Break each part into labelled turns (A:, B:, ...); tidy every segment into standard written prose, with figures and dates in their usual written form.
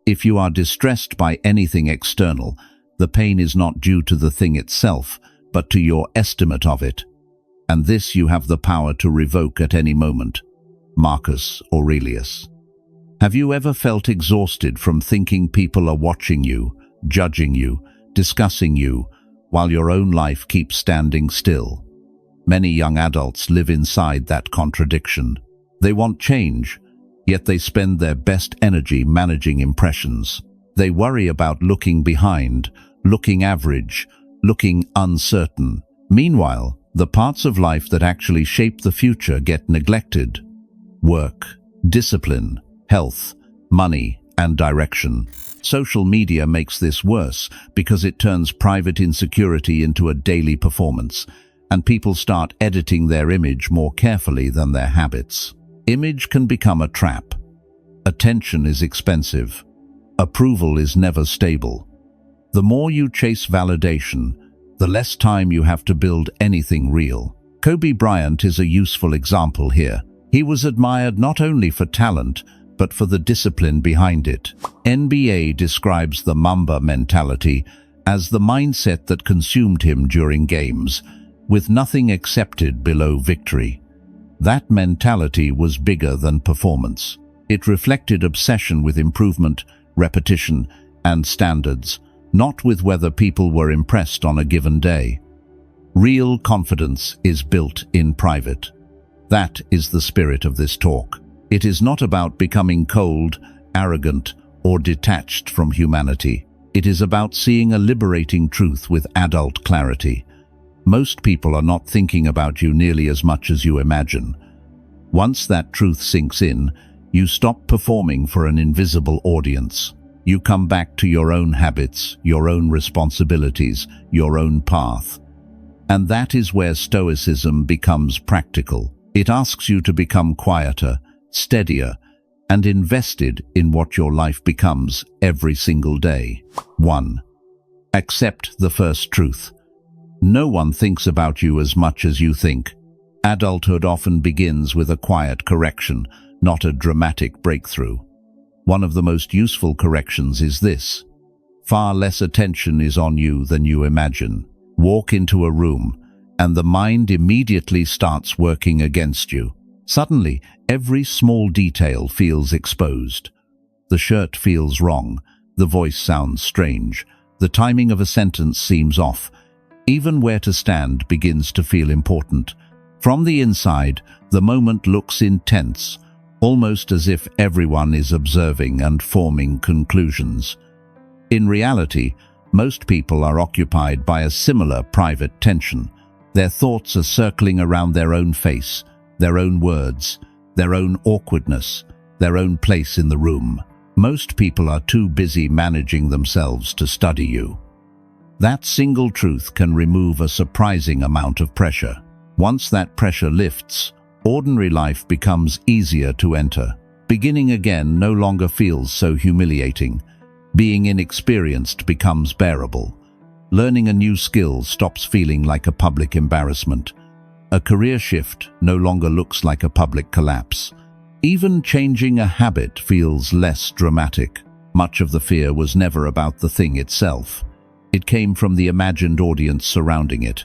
A: If you are distressed by anything external, the pain is not due to the thing itself, but to your estimate of it. And this you have the power to revoke at any moment. Marcus Aurelius. Have you ever felt exhausted from thinking people are watching you, judging you, discussing you, while your own life keeps standing still? Many young adults live inside that contradiction. They want change, yet they spend their best energy managing impressions. They worry about looking behind, looking average, looking uncertain. Meanwhile, the parts of life that actually shape the future get neglected. Work, discipline, health, money, and direction. Social media makes this worse because it turns private insecurity into a daily performance, and people start editing their image more carefully than their habits. Image can become a trap. Attention is expensive. Approval is never stable. The more you chase validation, the less time you have to build anything real. Kobe Bryant is a useful example here. He was admired not only for talent, but for the discipline behind it. NBA describes the Mamba mentality as the mindset that consumed him during games, with nothing accepted below victory. That mentality was bigger than performance. It reflected obsession with improvement, repetition, and standards, not with whether people were impressed on a given day. Real confidence is built in private. That is the spirit of this talk. It is not about becoming cold, arrogant, or detached from humanity. It is about seeing a liberating truth with adult clarity. Most people are not thinking about you nearly as much as you imagine. Once that truth sinks in, you stop performing for an invisible audience. You come back to your own habits, your own responsibilities, your own path. And that is where Stoicism becomes practical. It asks you to become quieter, steadier, and invested in what your life becomes every single day. 1. Accept the first truth. No one thinks about you as much as you think. Adulthood often begins with a quiet correction, not a dramatic breakthrough. One of the most useful corrections is this: far less attention is on you than you imagine. Walk into a room, and the mind immediately starts working against you. Suddenly, every small detail feels exposed. The shirt feels wrong, the voice sounds strange, the timing of a sentence seems off. Even where to stand begins to feel important. From the inside, the moment looks intense, almost as if everyone is observing and forming conclusions. In reality, most people are occupied by a similar private tension. Their thoughts are circling around their own face, their own words, their own awkwardness, their own place in the room. Most people are too busy managing themselves to study you. That single truth can remove a surprising amount of pressure. Once that pressure lifts, ordinary life becomes easier to enter. Beginning again no longer feels so humiliating. Being inexperienced becomes bearable. Learning a new skill stops feeling like a public embarrassment. A career shift no longer looks like a public collapse. Even changing a habit feels less dramatic. Much of the fear was never about the thing itself. It came from the imagined audience surrounding it.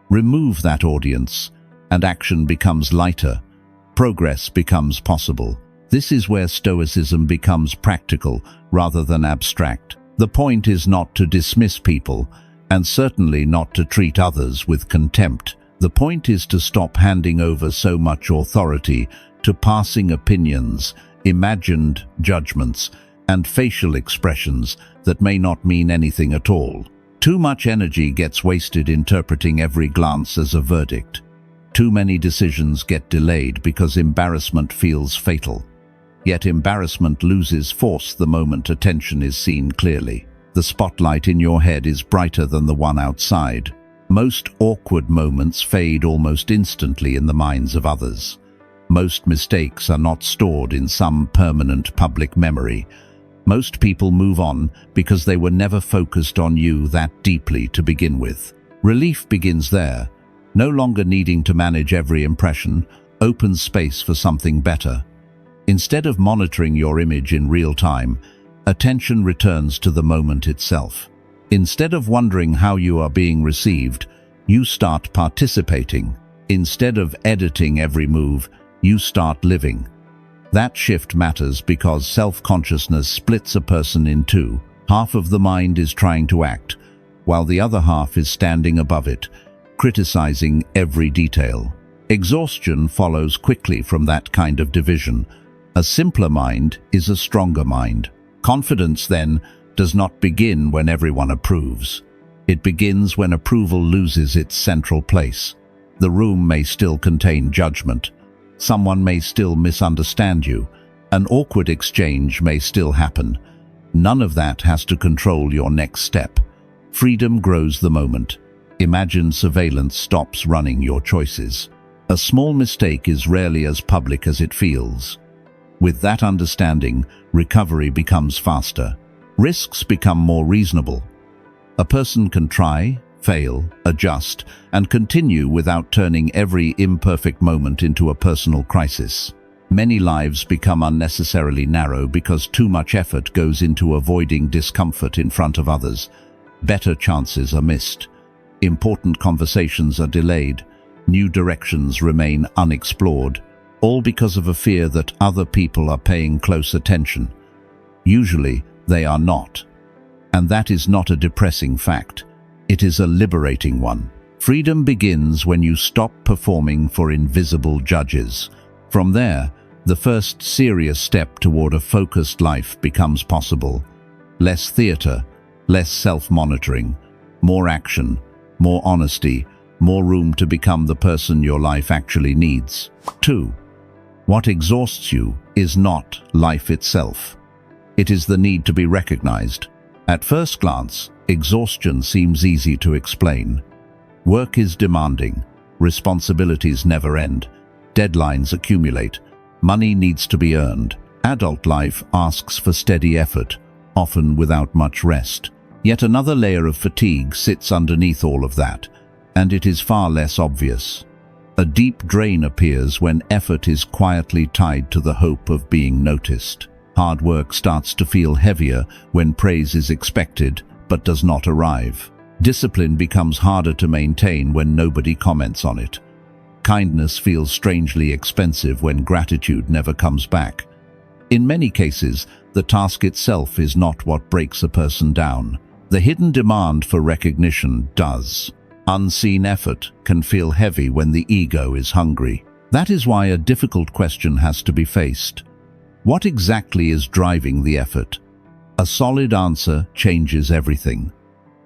A: Remove that audience, and action becomes lighter. Progress becomes possible. This is where Stoicism becomes practical rather than abstract. The point is not to dismiss people, and certainly not to treat others with contempt. The point is to stop handing over so much authority to passing opinions, imagined judgments, and facial expressions that may not mean anything at all. Too much energy gets wasted interpreting every glance as a verdict. Too many decisions get delayed because embarrassment feels fatal. Yet embarrassment loses force the moment attention is seen clearly. The spotlight in your head is brighter than the one outside. Most awkward moments fade almost instantly in the minds of others. Most mistakes are not stored in some permanent public memory. Most people move on because they were never focused on you that deeply to begin with. Relief begins there. No longer needing to manage every impression opens space for something better. Instead of monitoring your image in real time, attention returns to the moment itself. Instead of wondering how you are being received, you start participating. Instead of editing every move, you start living. That shift matters because self-consciousness splits a person in two. Half of the mind is trying to act, while the other half is standing above it, criticizing every detail. Exhaustion follows quickly from that kind of division. A simpler mind is a stronger mind. Confidence, then, does not begin when everyone approves. It begins when approval loses its central place. The room may still contain judgment. Someone may still misunderstand you. An awkward exchange may still happen. None of that has to control your next step. Freedom grows the moment. Imagine surveillance stops running your choices. A small mistake is rarely as public as it feels. With that understanding, recovery becomes faster. Risks become more reasonable. A person can try, fail, adjust, and continue without turning every imperfect moment into a personal crisis. Many lives become unnecessarily narrow because too much effort goes into avoiding discomfort in front of others. Better chances are missed. Important conversations are delayed. New directions remain unexplored, all because of a fear that other people are paying close attention. Usually, they are not. And that is not a depressing fact. It is a liberating one. Freedom begins when you stop performing for invisible judges. From there, the first serious step toward a focused life becomes possible. Less theater, less self-monitoring, more action, more honesty, more room to become the person your life actually needs. 2. What exhausts you is not life itself. It is the need to be recognized. At first glance, exhaustion seems easy to explain. Work is demanding, responsibilities never end, deadlines accumulate, money needs to be earned. Adult life asks for steady effort, often without much rest. Yet another layer of fatigue sits underneath all of that, and it is far less obvious. A deep drain appears when effort is quietly tied to the hope of being noticed. Hard work starts to feel heavier when praise is expected but does not arrive. Discipline becomes harder to maintain when nobody comments on it. Kindness feels strangely expensive when gratitude never comes back. In many cases, the task itself is not what breaks a person down. The hidden demand for recognition does. Unseen effort can feel heavy when the ego is hungry. That is why a difficult question has to be faced. What exactly is driving the effort? A solid answer changes everything.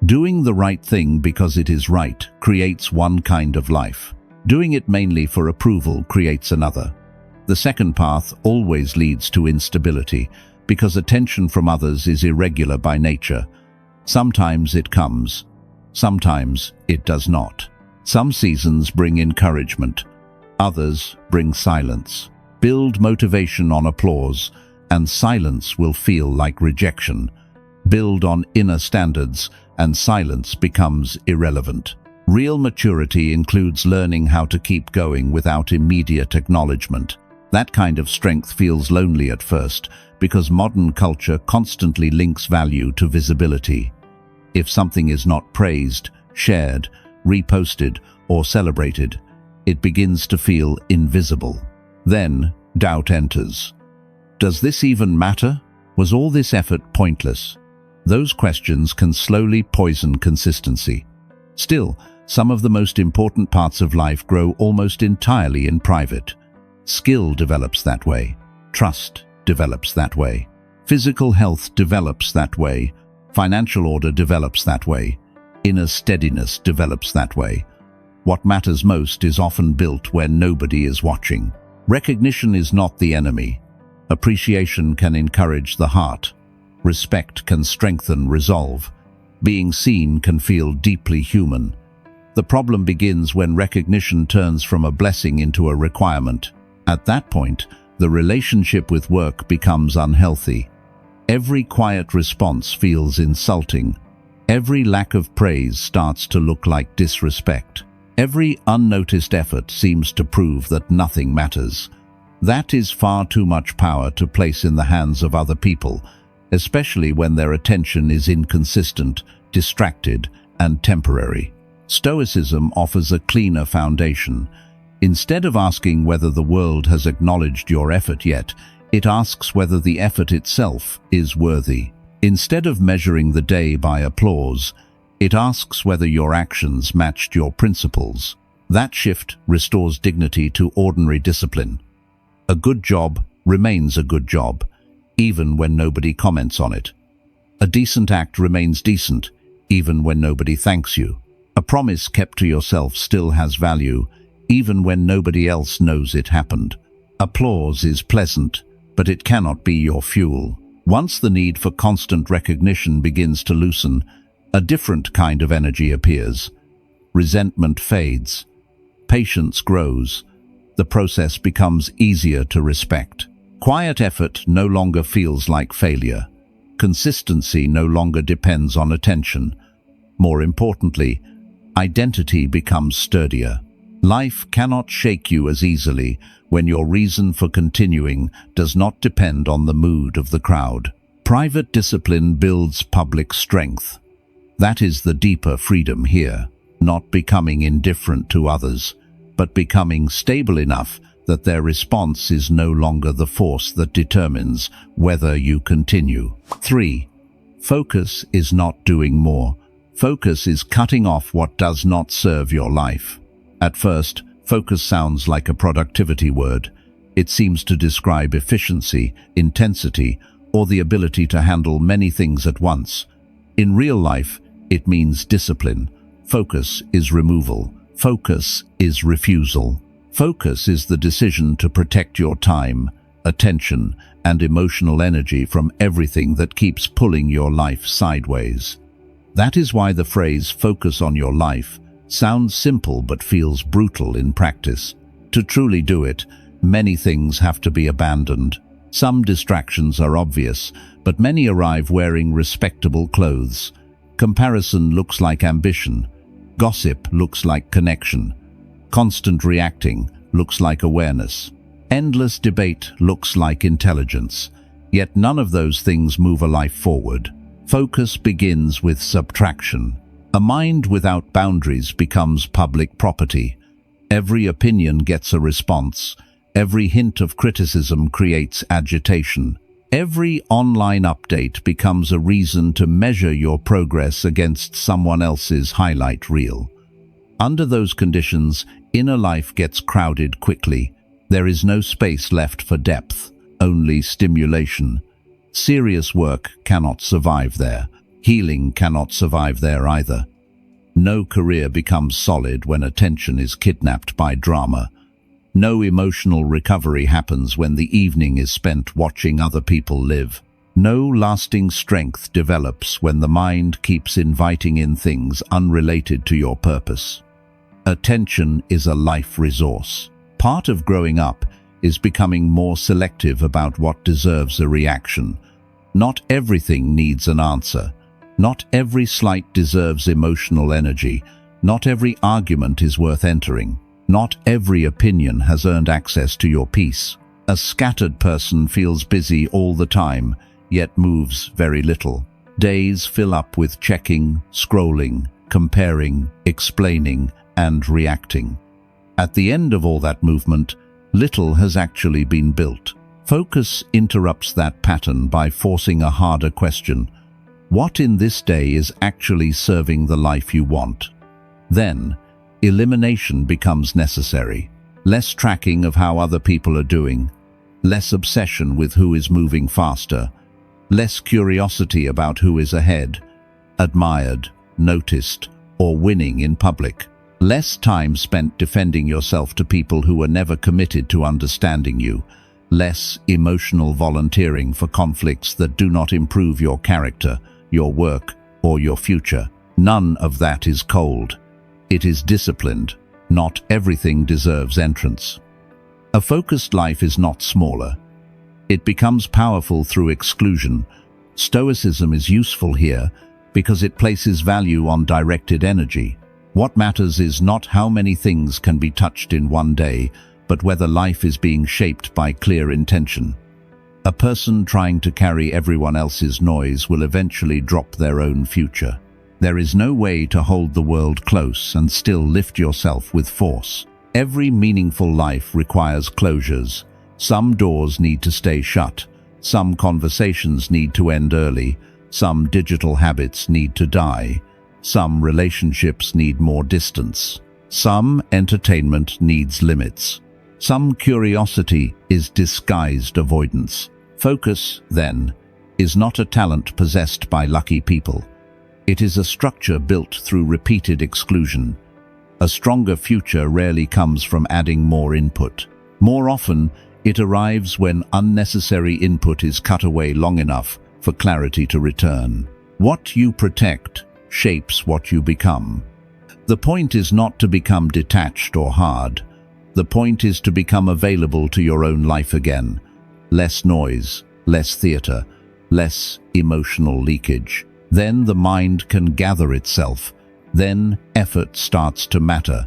A: Doing the right thing because it is right creates one kind of life. Doing it mainly for approval creates another. The second path always leads to instability because attention from others is irregular by nature. Sometimes it comes. Sometimes it does not. Some seasons bring encouragement. Others bring silence. Build motivation on applause, and silence will feel like rejection. Build on inner standards, and silence becomes irrelevant. Real maturity includes learning how to keep going without immediate acknowledgement. That kind of strength feels lonely at first, because modern culture constantly links value to visibility. If something is not praised, shared, reposted, or celebrated, it begins to feel invisible. Then, doubt enters. Does this even matter? Was all this effort pointless? Those questions can slowly poison consistency. Still, some of the most important parts of life grow almost entirely in private. Skill develops that way. Trust develops that way. Physical health develops that way. Financial order develops that way. Inner steadiness develops that way. What matters most is often built when nobody is watching. Recognition is not the enemy. Appreciation can encourage the heart. Respect can strengthen resolve. Being seen can feel deeply human. The problem begins when recognition turns from a blessing into a requirement. At that point, the relationship with work becomes unhealthy. Every quiet response feels insulting. Every lack of praise starts to look like disrespect. Every unnoticed effort seems to prove that nothing matters. That is far too much power to place in the hands of other people, especially when their attention is inconsistent, distracted, and temporary. Stoicism offers a cleaner foundation. Instead of asking whether the world has acknowledged your effort yet, it asks whether the effort itself is worthy. Instead of measuring the day by applause, it asks whether your actions matched your principles. That shift restores dignity to ordinary discipline. A good job remains a good job, even when nobody comments on it. A decent act remains decent, even when nobody thanks you. A promise kept to yourself still has value, even when nobody else knows it happened. Applause is pleasant, but it cannot be your fuel. Once the need for constant recognition begins to loosen, a different kind of energy appears. Resentment fades. Patience grows. The process becomes easier to respect. Quiet effort no longer feels like failure. Consistency no longer depends on attention. More importantly, identity becomes sturdier. Life cannot shake you as easily when your reason for continuing does not depend on the mood of the crowd. Private discipline builds public strength. That is the deeper freedom here, not becoming indifferent to others, but becoming stable enough that their response is no longer the force that determines whether you continue. 3. Focus is not doing more. Focus is cutting off what does not serve your life. At first, focus sounds like a productivity word. It seems to describe efficiency, intensity, or the ability to handle many things at once. In real life, it means discipline. Focus is removal. Focus is refusal. Focus is the decision to protect your time, attention, and emotional energy from everything that keeps pulling your life sideways. That is why the phrase "focus on your life" sounds simple but feels brutal in practice. To truly do it, many things have to be abandoned. Some distractions are obvious, but many arrive wearing respectable clothes. Comparison looks like ambition. Gossip looks like connection. Constant reacting looks like awareness. Endless debate looks like intelligence. Yet none of those things move a life forward. Focus begins with subtraction. A mind without boundaries becomes public property. Every opinion gets a response. Every hint of criticism creates agitation. Every online update becomes a reason to measure your progress against someone else's highlight reel. Under those conditions, inner life gets crowded quickly. There is no space left for depth, only stimulation. Serious work cannot survive there. Healing cannot survive there either. No career becomes solid when attention is kidnapped by drama. No emotional recovery happens when the evening is spent watching other people live. No lasting strength develops when the mind keeps inviting in things unrelated to your purpose. Attention is a life resource. Part of growing up is becoming more selective about what deserves a reaction. Not everything needs an answer. Not every slight deserves emotional energy. Not every argument is worth entering. Not every opinion has earned access to your peace. A scattered person feels busy all the time, yet moves very little. Days fill up with checking, scrolling, comparing, explaining, and reacting. At the end of all that movement, little has actually been built. Focus interrupts that pattern by forcing a harder question. What in this day is actually serving the life you want? Then, elimination becomes necessary. Less tracking of how other people are doing. Less obsession with who is moving faster. Less curiosity about who is ahead, admired, noticed, or winning in public. Less time spent defending yourself to people who were never committed to understanding you. Less emotional volunteering for conflicts that do not improve your character, your work, or your future. None of that is cold. It is disciplined. Not everything deserves entrance. A focused life is not smaller. It becomes powerful through exclusion. Stoicism is useful here because it places value on directed energy. What matters is not how many things can be touched in one day, but whether life is being shaped by clear intention. A person trying to carry everyone else's noise will eventually drop their own future. There is no way to hold the world close and still lift yourself with force. Every meaningful life requires closures. Some doors need to stay shut. Some conversations need to end early. Some digital habits need to die. Some relationships need more distance. Some entertainment needs limits. Some curiosity is disguised avoidance. Focus, then, is not a talent possessed by lucky people. It is a structure built through repeated exclusion. A stronger future rarely comes from adding more input. More often, it arrives when unnecessary input is cut away long enough for clarity to return. What you protect shapes what you become. The point is not to become detached or hard. The point is to become available to your own life again. Less noise, less theater, less emotional leakage. Then the mind can gather itself. Then effort starts to matter.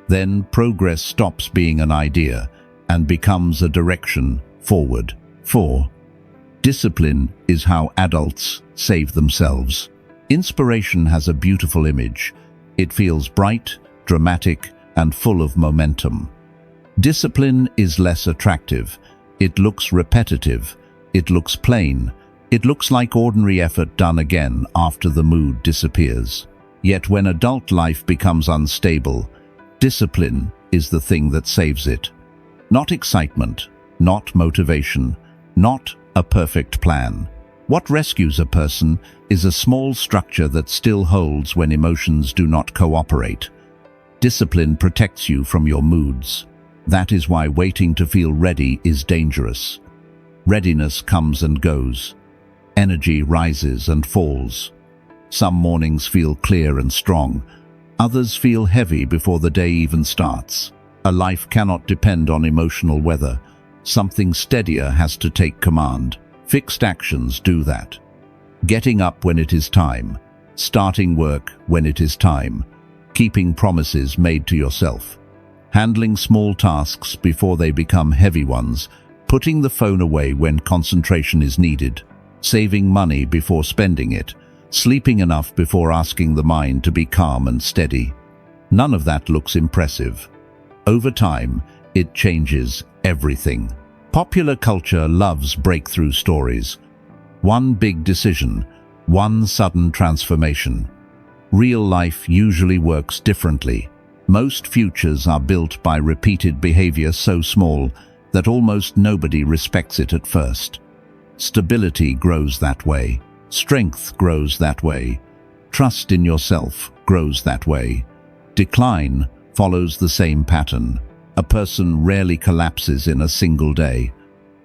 A: Then progress stops being an idea and becomes a direction forward. 4. Discipline is how adults save themselves. Inspiration has a beautiful image. It feels bright, dramatic, and full of momentum. Discipline is less attractive. It looks repetitive. It looks plain. It looks like ordinary effort done again after the mood disappears. Yet when adult life becomes unstable, discipline is the thing that saves it. Not excitement, not motivation, not a perfect plan. What rescues a person is a small structure that still holds when emotions do not cooperate. Discipline protects you from your moods. That is why waiting to feel ready is dangerous. Readiness comes and goes. Energy rises and falls. Some mornings feel clear and strong. Others feel heavy before the day even starts. A life cannot depend on emotional weather. Something steadier has to take command. Fixed actions do that. Getting up when it is time. Starting work when it is time. Keeping promises made to yourself. Handling small tasks before they become heavy ones. Putting the phone away when concentration is needed. Saving money before spending it. Sleeping enough before asking the mind to be calm and steady. None of that looks impressive. Over time, it changes everything. Popular culture loves breakthrough stories. One big decision, one sudden transformation. Real life usually works differently. Most futures are built by repeated behavior so small that almost nobody respects it at first. Stability grows that way. Strength grows that way. Trust in yourself grows that way. Decline follows the same pattern. A person rarely collapses in a single day.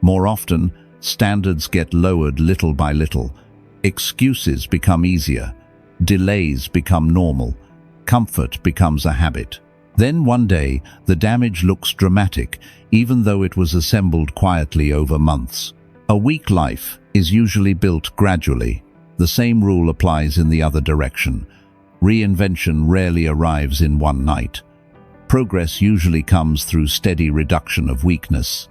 A: More often, standards get lowered little by little. Excuses become easier. Delays become normal. Comfort becomes a habit. Then one day, the damage looks dramatic, even though it was assembled quietly over months. A weak life is usually built gradually. The same rule applies in the other direction. Reinvention rarely arrives in one night. Progress usually comes through steady reduction of weakness.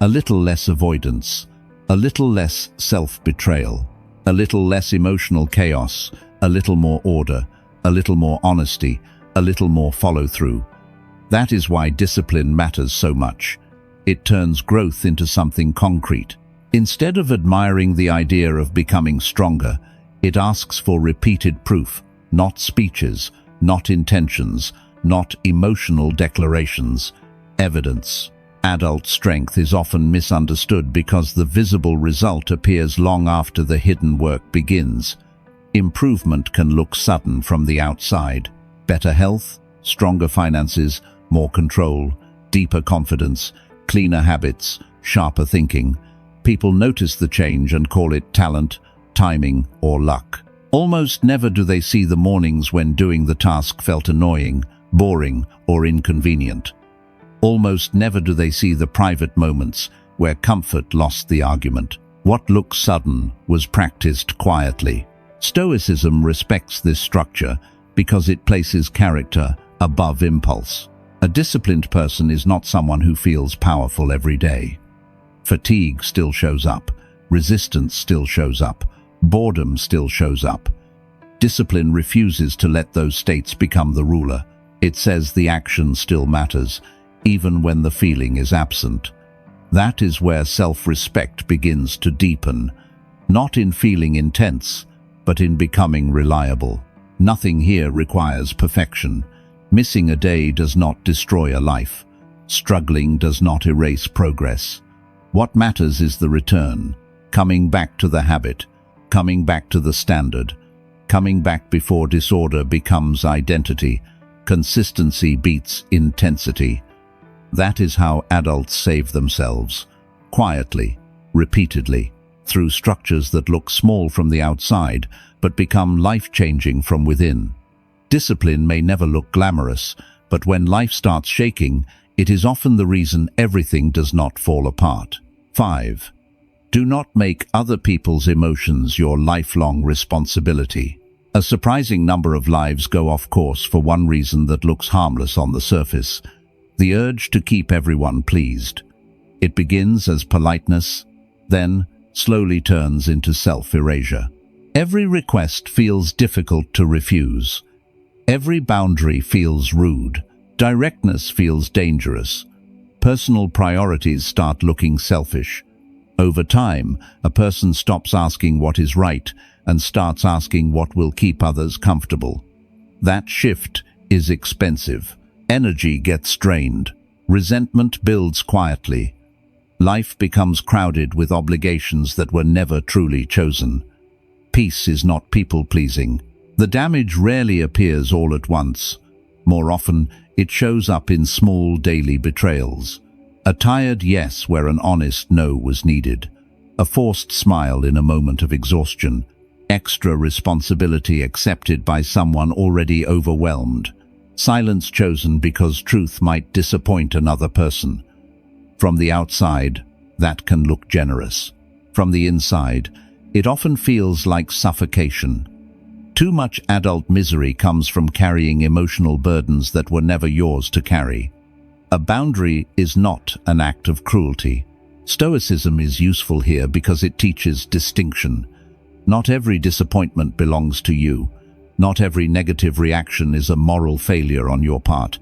A: A little less avoidance, a little less self-betrayal, a little less emotional chaos, a little more order, a little more honesty, a little more follow-through. That is why discipline matters so much. It turns growth into something concrete. Instead of admiring the idea of becoming stronger, it asks for repeated proof, not speeches, not intentions, not emotional declarations, evidence. Adult strength is often misunderstood because the visible result appears long after the hidden work begins. Improvement can look sudden from the outside. Better health, stronger finances, more control, deeper confidence, cleaner habits, sharper thinking. People notice the change and call it talent, timing, or luck. Almost never do they see the mornings when doing the task felt annoying, boring, or inconvenient. Almost never do they see the private moments where comfort lost the argument. What looks sudden was practiced quietly. Stoicism respects this structure because it places character above impulse. A disciplined person is not someone who feels powerful every day. Fatigue still shows up. Resistance still shows up. Boredom still shows up. Discipline refuses to let those states become the ruler. It says the action still matters, even when the feeling is absent. That is where self-respect begins to deepen, not in feeling intense, but in becoming reliable. Nothing here requires perfection. Missing a day does not destroy a life. Struggling does not erase progress. What matters is the return, coming back to the habit, coming back to the standard, coming back before disorder becomes identity. Consistency beats intensity. That is how adults save themselves, quietly, repeatedly, through structures that look small from the outside, but become life-changing from within. Discipline may never look glamorous, but when life starts shaking, it is often the reason everything does not fall apart. 5. Do not make other people's emotions your lifelong responsibility. A surprising number of lives go off course for one reason that looks harmless on the surface: the urge to keep everyone pleased. It begins as politeness, then slowly turns into self-erasure. Every request feels difficult to refuse. Every boundary feels rude. Directness feels dangerous. Personal priorities start looking selfish. Over time, a person stops asking what is right and starts asking what will keep others comfortable. That shift is expensive. Energy gets strained. Resentment builds quietly. Life becomes crowded with obligations that were never truly chosen. Peace is not people-pleasing. The damage rarely appears all at once. More often, it shows up in small daily betrayals. A tired yes where an honest no was needed. A forced smile in a moment of exhaustion. Extra responsibility accepted by someone already overwhelmed. Silence chosen because truth might disappoint another person. From the outside, that can look generous. From the inside, it often feels like suffocation. Too much adult misery comes from carrying emotional burdens that were never yours to carry. A boundary is not an act of cruelty. Stoicism is useful here because it teaches distinction. Not every disappointment belongs to you. Not every negative reaction is a moral failure on your part.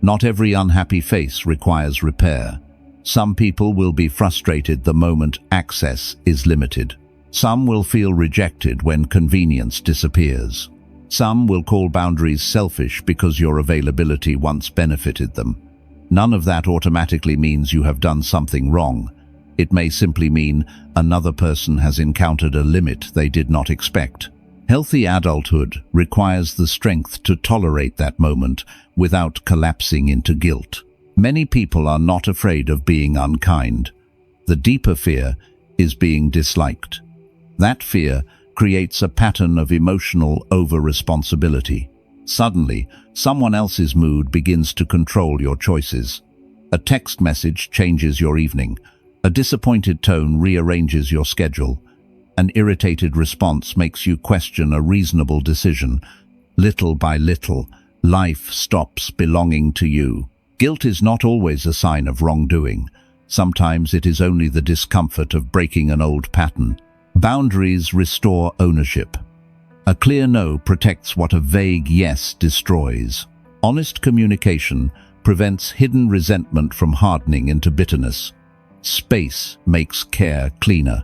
A: Not every unhappy face requires repair. Some people will be frustrated the moment access is limited. Some will feel rejected when convenience disappears. Some will call boundaries selfish because your availability once benefited them. None of that automatically means you have done something wrong. It may simply mean another person has encountered a limit they did not expect. Healthy adulthood requires the strength to tolerate that moment without collapsing into guilt. Many people are not afraid of being unkind. The deeper fear is being disliked. That fear creates a pattern of emotional over-responsibility. Suddenly, someone else's mood begins to control your choices. A text message changes your evening. A disappointed tone rearranges your schedule. An irritated response makes you question a reasonable decision. Little by little, life stops belonging to you. Guilt is not always a sign of wrongdoing. Sometimes it is only the discomfort of breaking an old pattern. Boundaries restore ownership. A clear no protects what a vague yes destroys. Honest communication prevents hidden resentment from hardening into bitterness. Space makes care cleaner.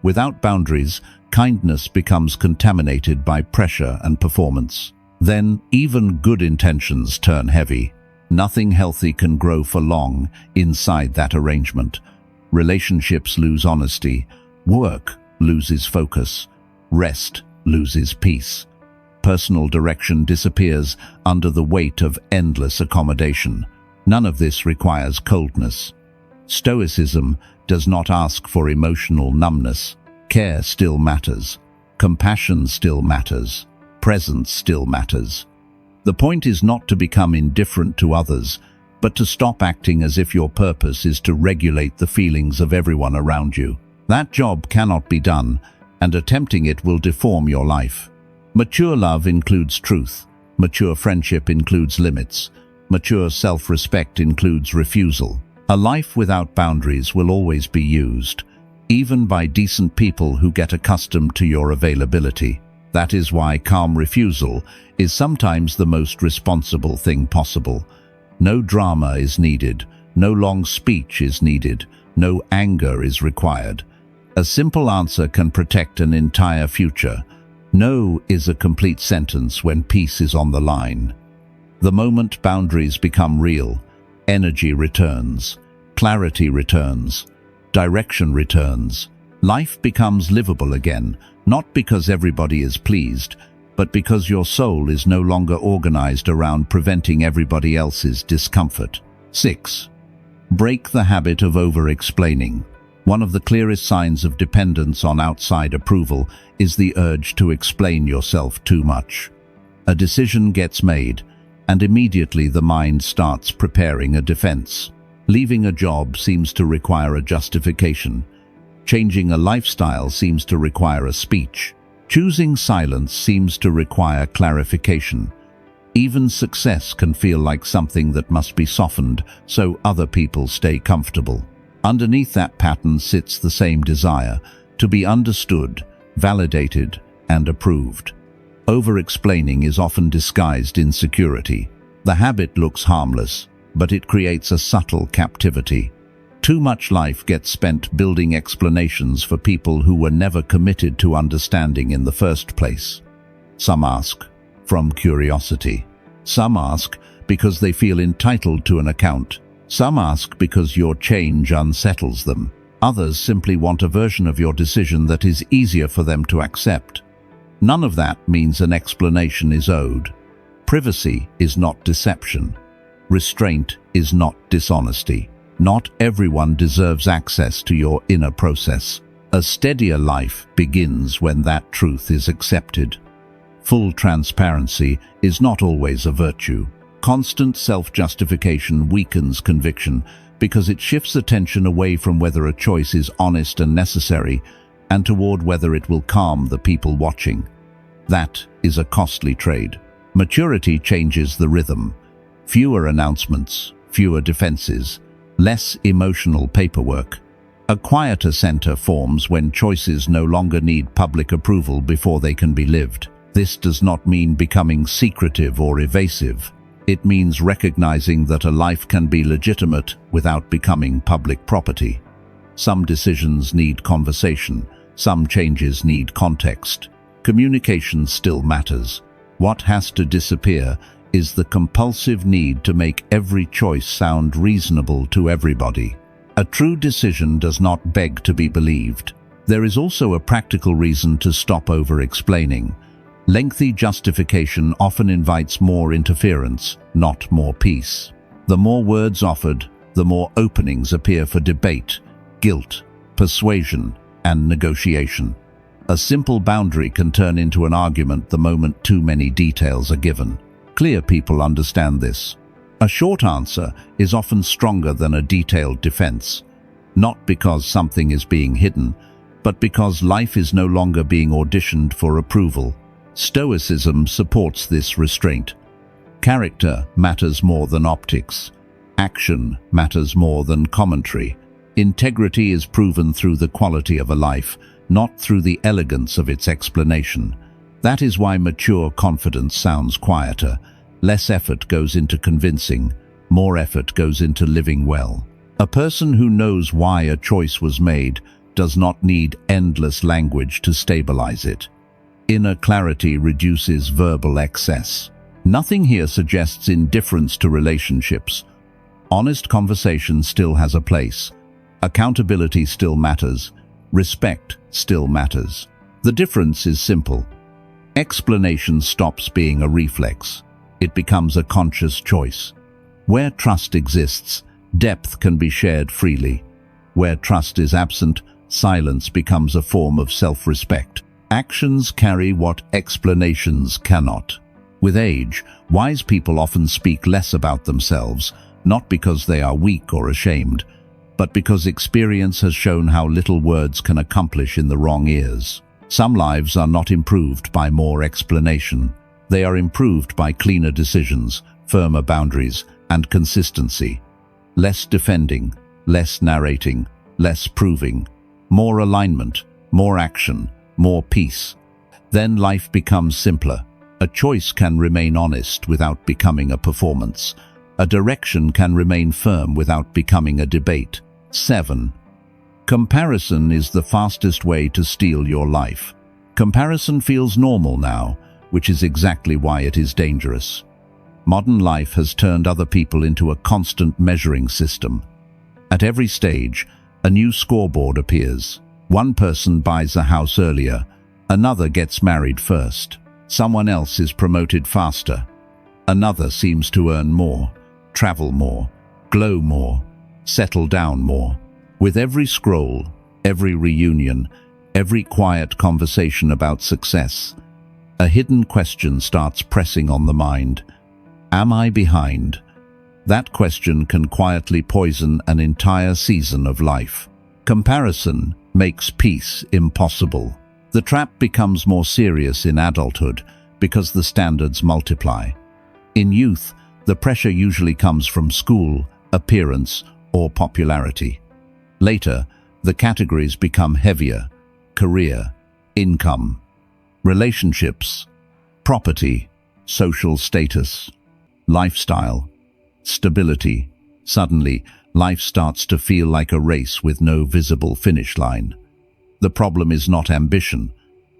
A: Without boundaries, kindness becomes contaminated by pressure and performance. Then, even good intentions turn heavy. Nothing healthy can grow for long inside that arrangement. Relationships lose honesty. Work loses focus. Rest loses peace. Personal direction disappears under the weight of endless accommodation. None of this requires coldness. Stoicism does not ask for emotional numbness. Care still matters. Compassion still matters. Presence still matters. The point is not to become indifferent to others, but to stop acting as if your purpose is to regulate the feelings of everyone around you. That job cannot be done, and attempting it will deform your life. Mature love includes truth. Mature friendship includes limits. Mature self-respect includes refusal. A life without boundaries will always be used, even by decent people who get accustomed to your availability. That is why calm refusal is sometimes the most responsible thing possible. No drama is needed, no long speech is needed, no anger is required. A simple answer can protect an entire future. No is a complete sentence when peace is on the line. The moment boundaries become real, energy returns, clarity returns, direction returns. Life becomes livable again, not because everybody is pleased, but because your soul is no longer organized around preventing everybody else's discomfort. 6. Break the habit of over-explaining. One of the clearest signs of dependence on outside approval is the urge to explain yourself too much. A decision gets made, and immediately the mind starts preparing a defense. Leaving a job seems to require a justification. Changing a lifestyle seems to require a speech. Choosing silence seems to require clarification. Even success can feel like something that must be softened so other people stay comfortable. Underneath that pattern sits the same desire to be understood, validated, and approved. Over-explaining is often disguised insecurity. The habit looks harmless, but it creates a subtle captivity. Too much life gets spent building explanations for people who were never committed to understanding in the first place. Some ask from curiosity. Some ask because they feel entitled to an account. Some ask because your change unsettles them. Others simply want a version of your decision that is easier for them to accept. None of that means an explanation is owed. Privacy is not deception. Restraint is not dishonesty. Not everyone deserves access to your inner process. A steadier life begins when that truth is accepted. Full transparency is not always a virtue. Constant self-justification weakens conviction because it shifts attention away from whether a choice is honest and necessary and toward whether it will calm the people watching. That is a costly trade. Maturity changes the rhythm. Fewer announcements, fewer defenses, less emotional paperwork. A quieter center forms when choices no longer need public approval before they can be lived. This does not mean becoming secretive or evasive. It means recognizing that a life can be legitimate without becoming public property. Some decisions need conversation. Some changes need context. Communication still matters. What has to disappear is the compulsive need to make every choice sound reasonable to everybody. A true decision does not beg to be believed. There is also a practical reason to stop over-explaining. Lengthy justification often invites more interference, not more peace. The more words offered, the more openings appear for debate, guilt, persuasion, and negotiation. A simple boundary can turn into an argument the moment too many details are given. Clear people understand this. A short answer is often stronger than a detailed defense, not because something is being hidden, but because life is no longer being auditioned for approval. Stoicism supports this restraint. Character matters more than optics. Action matters more than commentary. Integrity is proven through the quality of a life, not through the elegance of its explanation. That is why mature confidence sounds quieter. Less effort goes into convincing, more effort goes into living well. A person who knows why a choice was made does not need endless language to stabilize it. Inner clarity reduces verbal excess. Nothing here suggests indifference to relationships. Honest conversation still has a place. Accountability still matters. Respect still matters. The difference is simple. Explanation stops being a reflex. It becomes a conscious choice. Where trust exists, depth can be shared freely. Where trust is absent, silence becomes a form of self-respect. Actions carry what explanations cannot. With age, wise people often speak less about themselves, not because they are weak or ashamed, but because experience has shown how little words can accomplish in the wrong ears. Some lives are not improved by more explanation. They are improved by cleaner decisions, firmer boundaries, and consistency. Less defending, less narrating, less proving. More alignment, more action, more peace. Then life becomes simpler. A choice can remain honest without becoming a performance. A direction can remain firm without becoming a debate. 7. Comparison is the fastest way to steal your life. Comparison feels normal now, which is exactly why it is dangerous. Modern life has turned other people into a constant measuring system. At every stage, a new scoreboard appears. One person buys a house earlier, another gets married first. Someone else is promoted faster. Another seems to earn more, travel more, glow more, settle down more. With every scroll, every reunion, every quiet conversation about success, a hidden question starts pressing on the mind. Am I behind? That question can quietly poison an entire season of life. Comparison makes peace impossible. The trap becomes more serious in adulthood because the standards multiply. In youth, the pressure usually comes from school, appearance, or popularity. Later, the categories become heavier: career, income, relationships, property, social status, lifestyle, stability. Suddenly, life starts to feel like a race with no visible finish line. The problem is not ambition.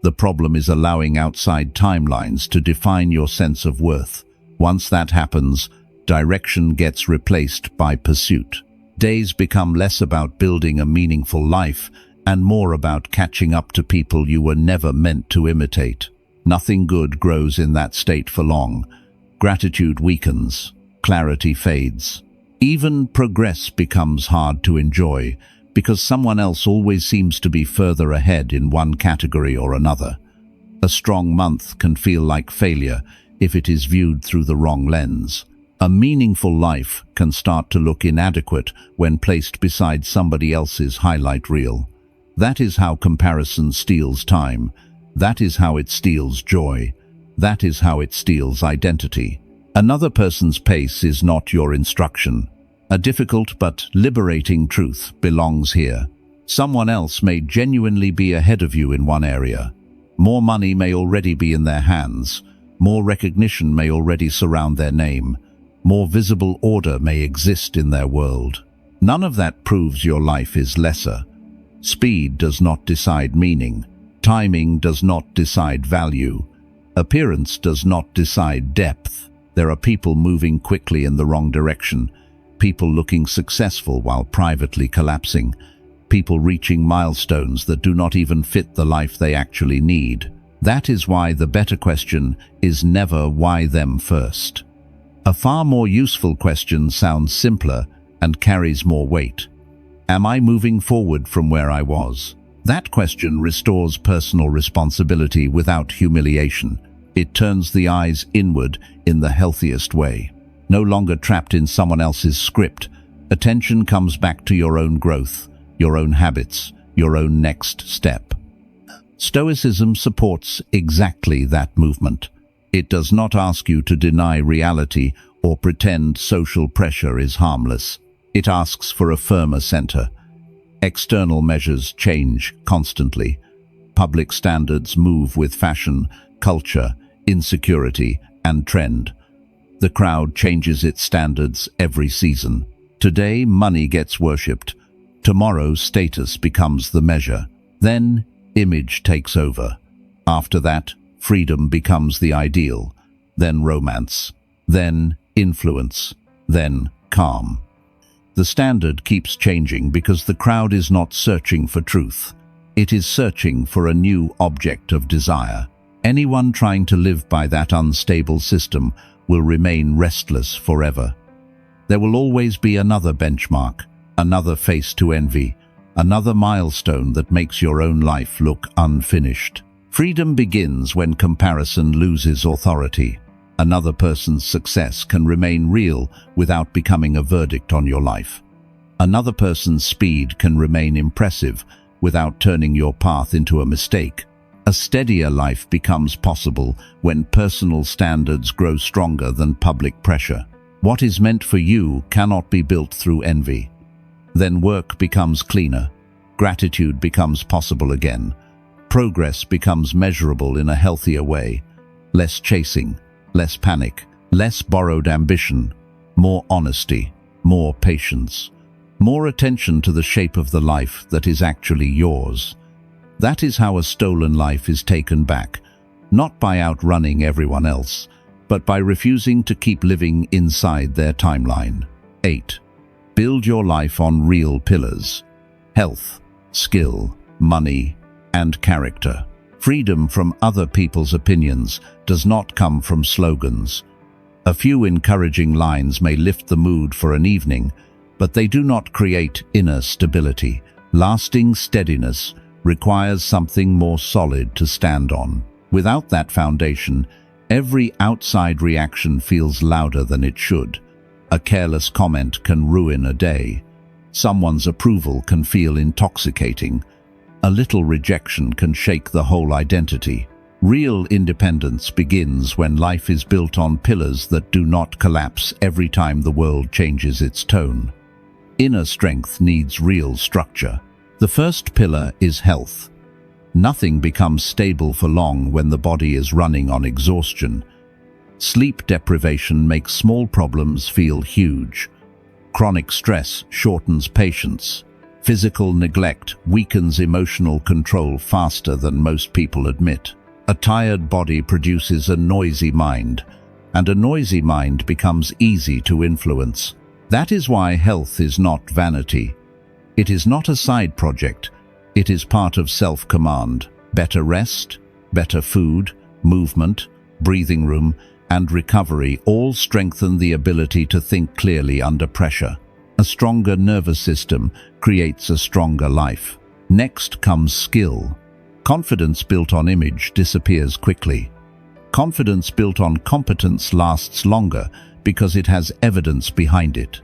A: The problem is allowing outside timelines to define your sense of worth. Once that happens, direction gets replaced by pursuit. Days become less about building a meaningful life and more about catching up to people you were never meant to imitate. Nothing good grows in that state for long. Gratitude weakens, clarity fades. Even progress becomes hard to enjoy because someone else always seems to be further ahead in one category or another. A strong month can feel like failure if it is viewed through the wrong lens. A meaningful life can start to look inadequate when placed beside somebody else's highlight reel. That is how comparison steals time. That is how it steals joy. That is how it steals identity. Another person's pace is not your instruction. A difficult but liberating truth belongs here. Someone else may genuinely be ahead of you in one area. More money may already be in their hands. More recognition may already surround their name. More visible order may exist in their world. None of that proves your life is lesser. Speed does not decide meaning. Timing does not decide value. Appearance does not decide depth. There are people moving quickly in the wrong direction. People looking successful while privately collapsing. People reaching milestones that do not even fit the life they actually need. That is why the better question is never why them first. A far more useful question sounds simpler and carries more weight. Am I moving forward from where I was? That question restores personal responsibility without humiliation. It turns the eyes inward in the healthiest way. No longer trapped in someone else's script, attention comes back to your own growth, your own habits, your own next step. Stoicism supports exactly that movement. It does not ask you to deny reality or pretend social pressure is harmless. It asks for a firmer center. External measures change constantly. Public standards move with fashion, culture, insecurity, and trend. The crowd changes its standards every season. Today, money gets worshipped. Tomorrow, status becomes the measure. Then, image takes over. After that, freedom becomes the ideal. Then romance. Then influence. Then calm. The standard keeps changing because the crowd is not searching for truth. It is searching for a new object of desire. Anyone trying to live by that unstable system will remain restless forever. There will always be another benchmark, another face to envy, another milestone that makes your own life look unfinished. Freedom begins when comparison loses authority. Another person's success can remain real without becoming a verdict on your life. Another person's speed can remain impressive without turning your path into a mistake. A steadier life becomes possible when personal standards grow stronger than public pressure. What is meant for you cannot be built through envy. Then work becomes cleaner. Gratitude becomes possible again. Progress becomes measurable in a healthier way. Less chasing, less panic, less borrowed ambition, more honesty, more patience, more attention to the shape of the life that is actually yours. That is how a stolen life is taken back, not by outrunning everyone else, but by refusing to keep living inside their timeline. 8. Build your life on real pillars: health, skill, money, and character. Freedom from other people's opinions does not come from slogans. A few encouraging lines may lift the mood for an evening, but they do not create inner stability. Lasting steadiness requires something more solid to stand on. Without that foundation, every outside reaction feels louder than it should. A careless comment can ruin a day. Someone's approval can feel intoxicating. A little rejection can shake the whole identity. Real independence begins when life is built on pillars that do not collapse every time the world changes its tone. Inner strength needs real structure. The first pillar is health. Nothing becomes stable for long when the body is running on exhaustion. Sleep deprivation makes small problems feel huge. Chronic stress shortens patience. Physical neglect weakens emotional control faster than most people admit. A tired body produces a noisy mind, and a noisy mind becomes easy to influence. That is why health is not vanity. It is not a side project. It is part of self-command. Better rest, better food, movement, breathing room, and recovery all strengthen the ability to think clearly under pressure. A stronger nervous system creates a stronger life. Next comes skill. Confidence built on image disappears quickly. Confidence built on competence lasts longer because it has evidence behind it.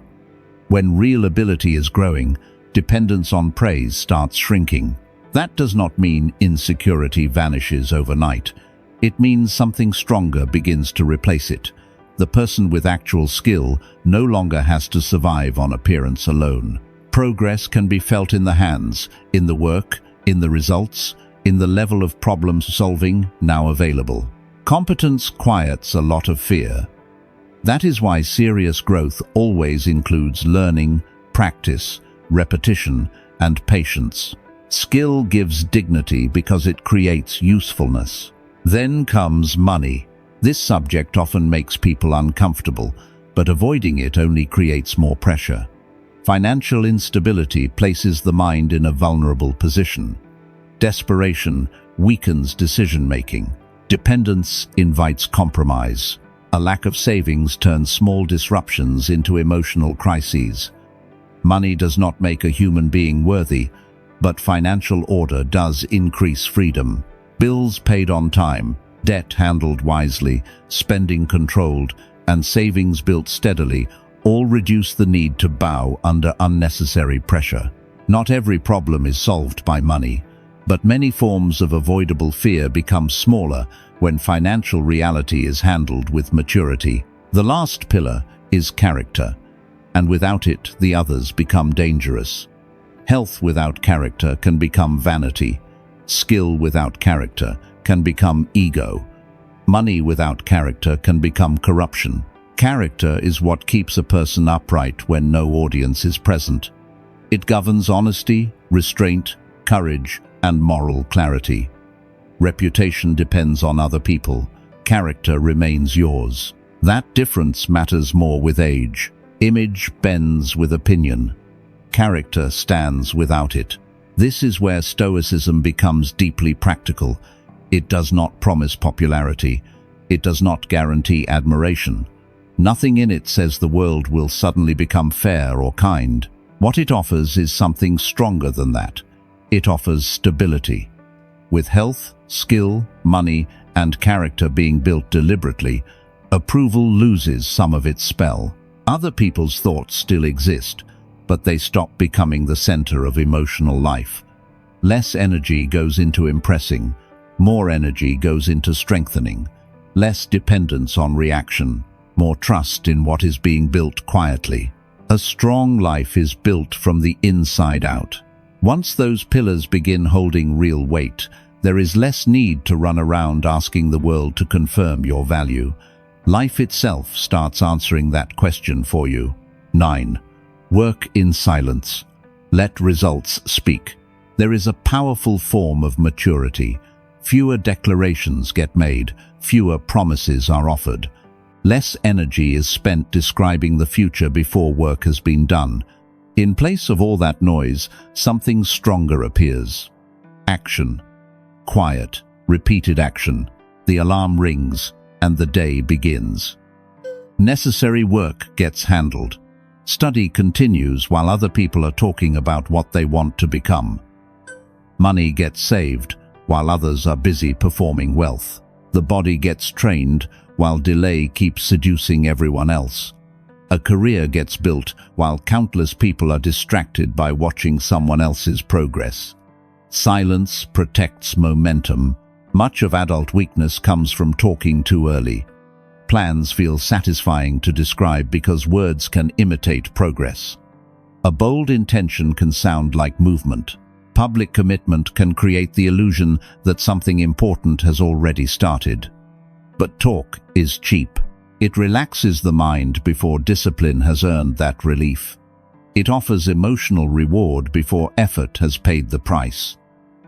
A: When real ability is growing, dependence on praise starts shrinking. That does not mean insecurity vanishes overnight. It means something stronger begins to replace it. The person with actual skill no longer has to survive on appearance alone. Progress can be felt in the hands, in the work, in the results, in the level of problem solving now available. Competence quiets a lot of fear. That is why serious growth always includes learning, practice, repetition, and patience. Skill gives dignity because it creates usefulness. Then comes money. This subject often makes people uncomfortable, but avoiding it only creates more pressure. Financial instability places the mind in a vulnerable position. Desperation weakens decision-making. Dependence invites compromise. A lack of savings turns small disruptions into emotional crises. Money does not make a human being worthy, but financial order does increase freedom. Bills paid on time, debt handled wisely, spending controlled, and savings built steadily all reduce the need to bow under unnecessary pressure. Not every problem is solved by money, but many forms of avoidable fear become smaller when financial reality is handled with maturity. The last pillar is character, and without it, the others become dangerous. Health without character can become vanity. Skill without character can become ego. Money without character can become corruption. Character is what keeps a person upright when no audience is present. It governs honesty, restraint, courage, and moral clarity. Reputation depends on other people. Character remains yours. That difference matters more with age. Image bends with opinion. Character stands without it. This is where Stoicism becomes deeply practical. It does not promise popularity. It does not guarantee admiration. Nothing in it says the world will suddenly become fair or kind. What it offers is something stronger than that. It offers stability. With health, skill, money, and character being built deliberately, approval loses some of its spell. Other people's thoughts still exist, but they stop becoming the center of emotional life. Less energy goes into impressing. More energy goes into strengthening. Less dependence on reaction. more trust in what is being built quietly. A strong life is built from the inside out. Once those pillars begin holding real weight, there is less need to run around asking the world to confirm your value. Life itself starts answering that question for you. 9. Work in silence. Let results speak. There is a powerful form of maturity. Fewer declarations get made, fewer promises are offered. Less energy is spent describing the future before work has been done. In place of all that noise, something stronger appears. Action. Quiet, repeated action. The alarm rings, and the day begins. Necessary work gets handled. Study continues while other people are talking about what they want to become. Money gets saved while others are busy performing wealth. The body gets trained while delay keeps seducing everyone else. A career gets built while countless people are distracted by watching someone else's progress. Silence protects momentum. Much of adult weakness comes from talking too early. Plans feel satisfying to describe because words can imitate progress. A bold intention can sound like movement. Public commitment can create the illusion that something important has already started. But talk is cheap. It relaxes the mind before discipline has earned that relief. It offers emotional reward before effort has paid the price.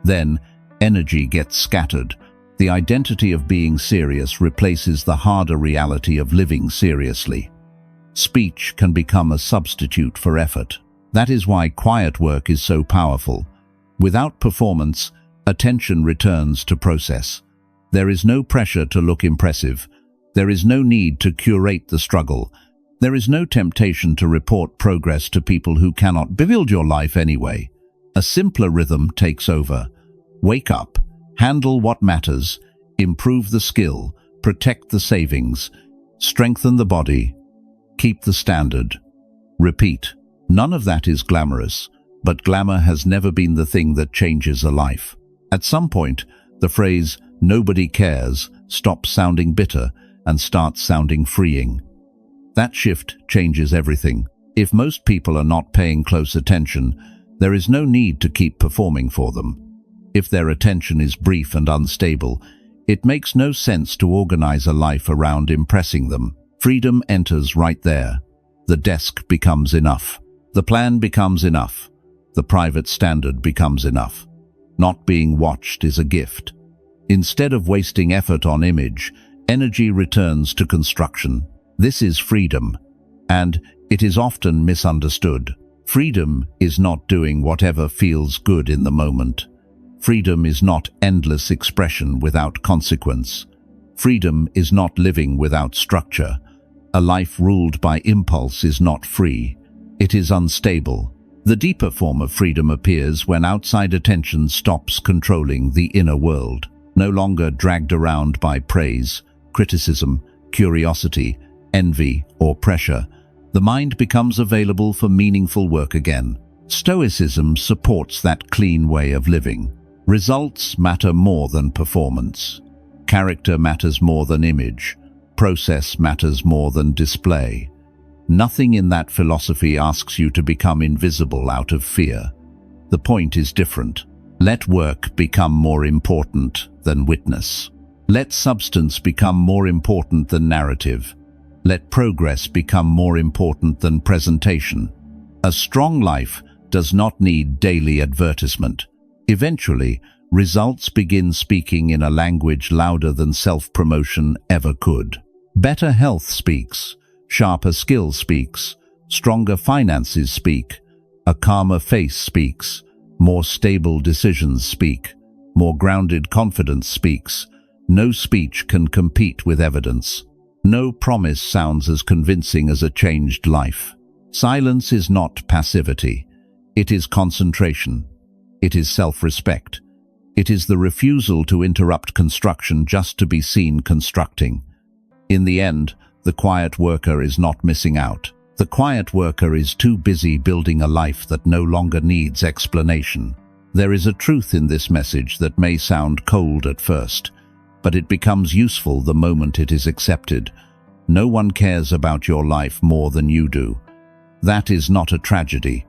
A: Then, energy gets scattered. The identity of being serious replaces the harder reality of living seriously. Speech can become a substitute for effort. That is why quiet work is so powerful. Without performance, attention returns to process. There is no pressure to look impressive. There is no need to curate the struggle. There is no temptation to report progress to people who cannot build your life anyway. A simpler rhythm takes over. Wake up, handle what matters, improve the skill, protect the savings, strengthen the body, keep the standard. Repeat. None of that is glamorous, but glamour has never been the thing that changes a life. At some point, the phrase, "nobody cares," stops sounding bitter and starts sounding freeing. That shift changes everything. If most people are not paying close attention, there is no need to keep performing for them. If their attention is brief and unstable, it makes no sense to organize a life around impressing them. Freedom enters right there. The desk becomes enough. The plan becomes enough. The private standard becomes enough. Not being watched is a gift. Instead of wasting effort on image, energy returns to construction. This is freedom, and it is often misunderstood. Freedom is not doing whatever feels good in the moment. Freedom is not endless expression without consequence. Freedom is not living without structure. A life ruled by impulse is not free. It is unstable. The deeper form of freedom appears when outside attention stops controlling the inner world. No longer dragged around by praise, criticism, curiosity, envy, or pressure, the mind becomes available for meaningful work again. Stoicism supports that clean way of living. Results matter more than performance. Character matters more than image. Process matters more than display. Nothing in that philosophy asks you to become invisible out of fear. The point is different. Let work become more important than witness. Let substance become more important than narrative. Let progress become more important than presentation. A strong life does not need daily advertisement. Eventually, results begin speaking in a language louder than self-promotion ever could. Better health speaks. Sharper skill speaks. Stronger finances speak. A calmer face speaks. More stable decisions speak. More grounded confidence speaks. No speech can compete with evidence. No promise sounds as convincing as a changed life. Silence is not passivity. It is concentration. It is self-respect. It is the refusal to interrupt construction just to be seen constructing. In the end, the quiet worker is not missing out. The quiet worker is too busy building a life that no longer needs explanation. There is a truth in this message that may sound cold at first, but it becomes useful the moment it is accepted. No one cares about your life more than you do. That is not a tragedy.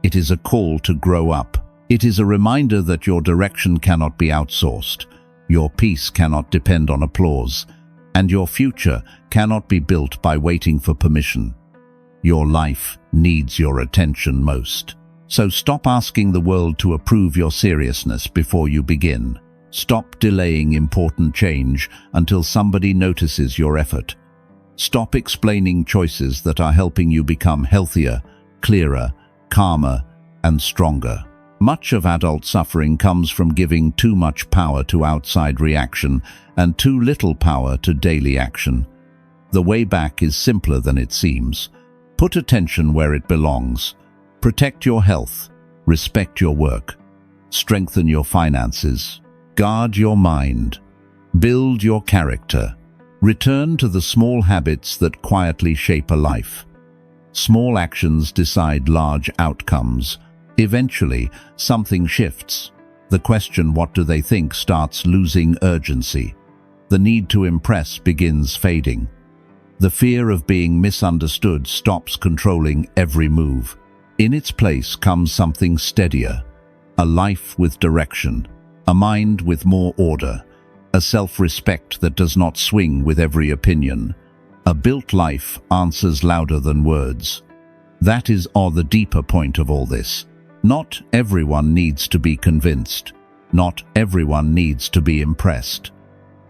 A: It is a call to grow up. It is a reminder that your direction cannot be outsourced, your peace cannot depend on applause, and your future cannot be built by waiting for permission. Your life needs your attention most. So stop asking the world to approve your seriousness before you begin. Stop delaying important change until somebody notices your effort. Stop explaining choices that are helping you become healthier, clearer, calmer, and stronger. Much of adult suffering comes from giving too much power to outside reaction and too little power to daily action. The way back is simpler than it seems. Put attention where it belongs. Protect your health. Respect your work. Strengthen your finances. Guard your mind. Build your character. Return to the small habits that quietly shape a life. Small actions decide large outcomes. Eventually, something shifts. The question, "What do they think?" starts losing urgency. The need to impress begins fading. The fear of being misunderstood stops controlling every move. In its place comes something steadier, a life with direction, a mind with more order, a self-respect that does not swing with every opinion. A built life answers louder than words. That is the deeper point of all this. Not everyone needs to be convinced. Not everyone needs to be impressed.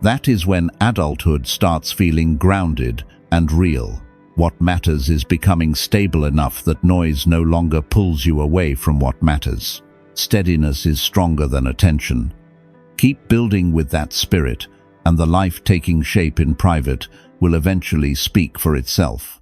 A: That is when adulthood starts feeling grounded and real. What matters is becoming stable enough that noise no longer pulls you away from what matters. Steadiness is stronger than attention. Keep building with that spirit, and the life taking shape in private will eventually speak for itself.